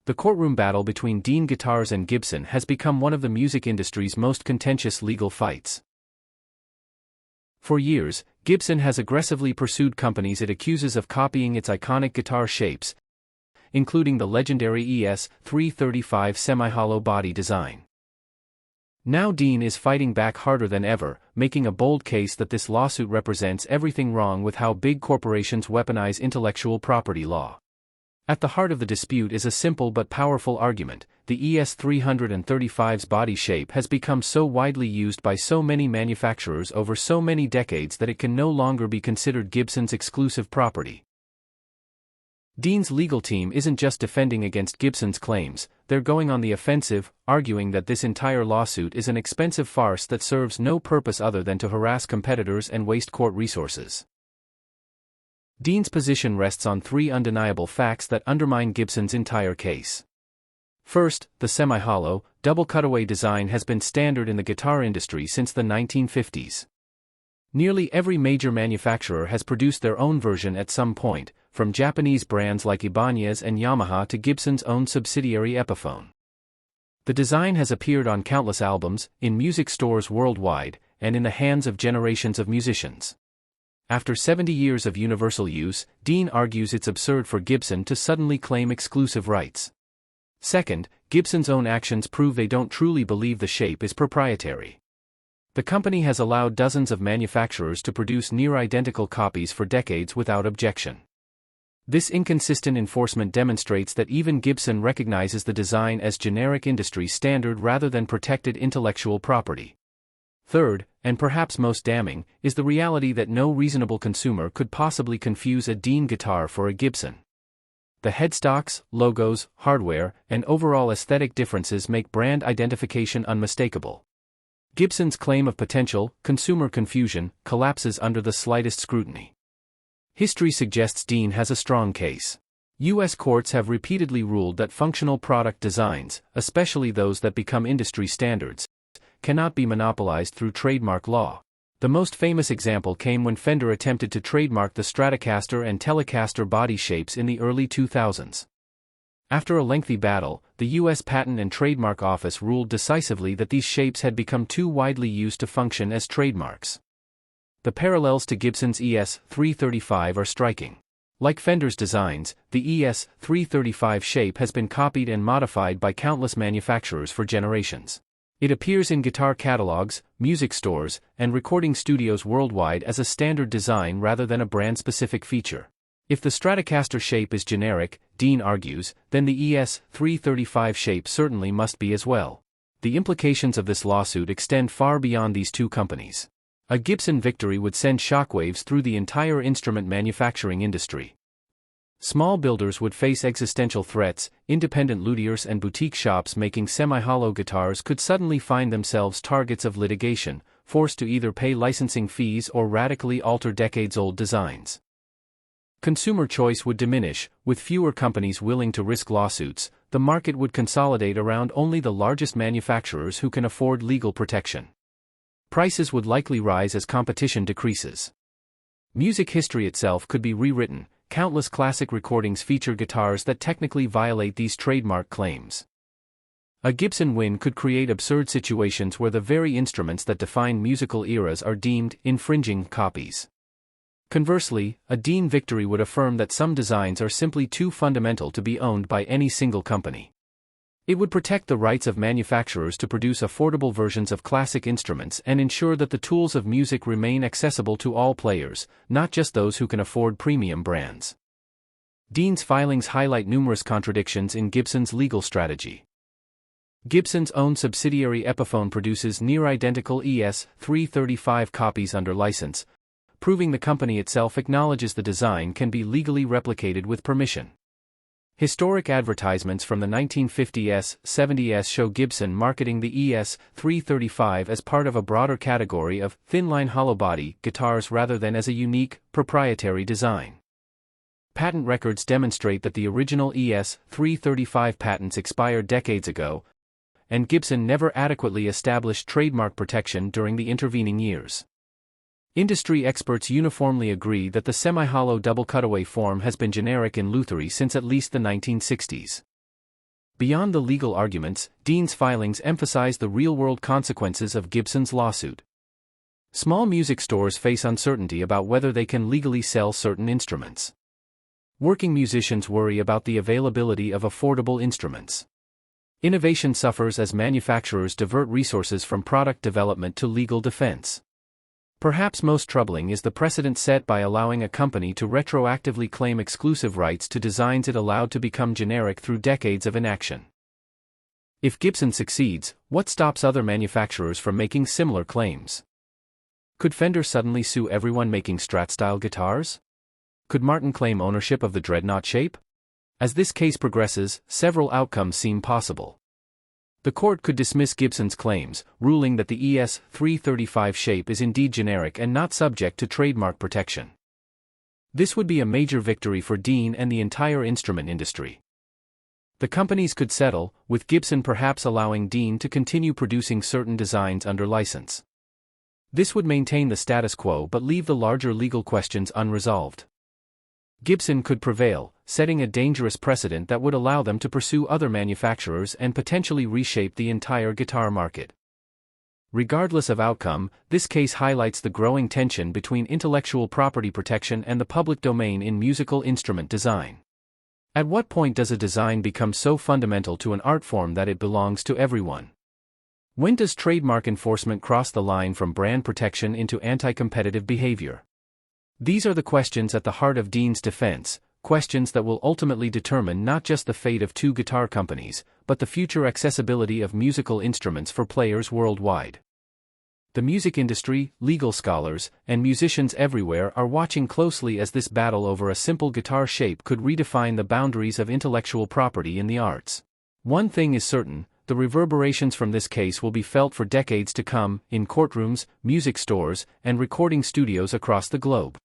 The courtroom battle between Dean Guitars and Gibson has become one of the music industry's most contentious legal fights. For years, Gibson has aggressively pursued companies it accuses of copying its iconic guitar shapes, including the legendary ES-335 semi-hollow body design. Now Dean is fighting back harder than ever, making a bold case that this lawsuit represents everything wrong with how big corporations weaponize intellectual property law. At the heart of the dispute is a simple but powerful argument: the ES-335's body shape has become so widely used by so many manufacturers over so many decades that it can no longer be considered Gibson's exclusive property. Dean's legal team isn't just defending against Gibson's claims, they're going on the offensive, arguing that this entire lawsuit is an expensive farce that serves no purpose other than to harass competitors and waste court resources. Dean's position rests on three undeniable facts that undermine Gibson's entire case. First, the semi-hollow, double cutaway design has been standard in the guitar industry since the 1950s. Nearly every major manufacturer has produced their own version at some point, from Japanese brands like Ibanez and Yamaha to Gibson's own subsidiary Epiphone. The design has appeared on countless albums, in music stores worldwide, and in the hands of generations of musicians. After 70 years of universal use, Dean argues it's absurd for Gibson to suddenly claim exclusive rights. Second, Gibson's own actions prove they don't truly believe the shape is proprietary. The company has allowed dozens of manufacturers to produce near-identical copies for decades without objection. This inconsistent enforcement demonstrates that even Gibson recognizes the design as generic industry standard rather than protected intellectual property. Third, and perhaps most damning, is the reality that no reasonable consumer could possibly confuse a Dean guitar for a Gibson. The headstocks, logos, hardware, and overall aesthetic differences make brand identification unmistakable. Gibson's claim of potential consumer confusion collapses under the slightest scrutiny. History suggests Dean has a strong case. U.S. courts have repeatedly ruled that functional product designs, especially those that become industry standards, cannot be monopolized through trademark law. The most famous example came when Fender attempted to trademark the Stratocaster and Telecaster body shapes in the early 2000s. After a lengthy battle, the U.S. Patent and Trademark Office ruled decisively that these shapes had become too widely used to function as trademarks. The parallels to Gibson's ES-335 are striking. Like Fender's designs, the ES-335 shape has been copied and modified by countless manufacturers for generations. It appears in guitar catalogs, music stores, and recording studios worldwide as a standard design rather than a brand-specific feature. If the Stratocaster shape is generic, Dean argues, then the ES-335 shape certainly must be as well. The implications of this lawsuit extend far beyond these two companies. A Gibson victory would send shockwaves through the entire instrument manufacturing industry. Small builders would face existential threats, independent luthiers and boutique shops making semi-hollow guitars could suddenly find themselves targets of litigation, forced to either pay licensing fees or radically alter decades-old designs. Consumer choice would diminish, with fewer companies willing to risk lawsuits. The market would consolidate around only the largest manufacturers who can afford legal protection. Prices would likely rise as competition decreases. Music history itself could be rewritten. Countless classic recordings feature guitars that technically violate these trademark claims. A Gibson win could create absurd situations where the very instruments that define musical eras are deemed infringing copies. Conversely, a Dean victory would affirm that some designs are simply too fundamental to be owned by any single company. It would protect the rights of manufacturers to produce affordable versions of classic instruments and ensure that the tools of music remain accessible to all players, not just those who can afford premium brands. Dean's filings highlight numerous contradictions in Gibson's legal strategy. Gibson's own subsidiary Epiphone produces near-identical ES-335 copies under license, proving the company itself acknowledges the design can be legally replicated with permission. Historic advertisements from the 1950s-70s show Gibson marketing the ES-335 as part of a broader category of thin-line hollow-body guitars rather than as a unique, proprietary design. Patent records demonstrate that the original ES-335 patents expired decades ago, and Gibson never adequately established trademark protection during the intervening years. Industry experts uniformly agree that the semi-hollow double cutaway form has been generic in lutherie since at least the 1960s. Beyond the legal arguments, Dean's filings emphasize the real-world consequences of Gibson's lawsuit. Small music stores face uncertainty about whether they can legally sell certain instruments. Working musicians worry about the availability of affordable instruments. Innovation suffers as manufacturers divert resources from product development to legal defense. Perhaps most troubling is the precedent set by allowing a company to retroactively claim exclusive rights to designs it allowed to become generic through decades of inaction. If Gibson succeeds, what stops other manufacturers from making similar claims? Could Fender suddenly sue everyone making Strat-style guitars? Could Martin claim ownership of the Dreadnought shape? As this case progresses, several outcomes seem possible. The court could dismiss Gibson's claims, ruling that the ES-335 shape is indeed generic and not subject to trademark protection. This would be a major victory for Dean and the entire instrument industry. The companies could settle, with Gibson perhaps allowing Dean to continue producing certain designs under license. This would maintain the status quo but leave the larger legal questions unresolved. Gibson could prevail, setting a dangerous precedent that would allow them to pursue other manufacturers and potentially reshape the entire guitar market. Regardless of outcome, this case highlights the growing tension between intellectual property protection and the public domain in musical instrument design. At what point does a design become so fundamental to an art form that it belongs to everyone? When does trademark enforcement cross the line from brand protection into anti-competitive behavior? These are the questions at the heart of Dean's defense, questions that will ultimately determine not just the fate of two guitar companies, but the future accessibility of musical instruments for players worldwide. The music industry, legal scholars, and musicians everywhere are watching closely as this battle over a simple guitar shape could redefine the boundaries of intellectual property in the arts. One thing is certain: the reverberations from this case will be felt for decades to come, in courtrooms, music stores, and recording studios across the globe.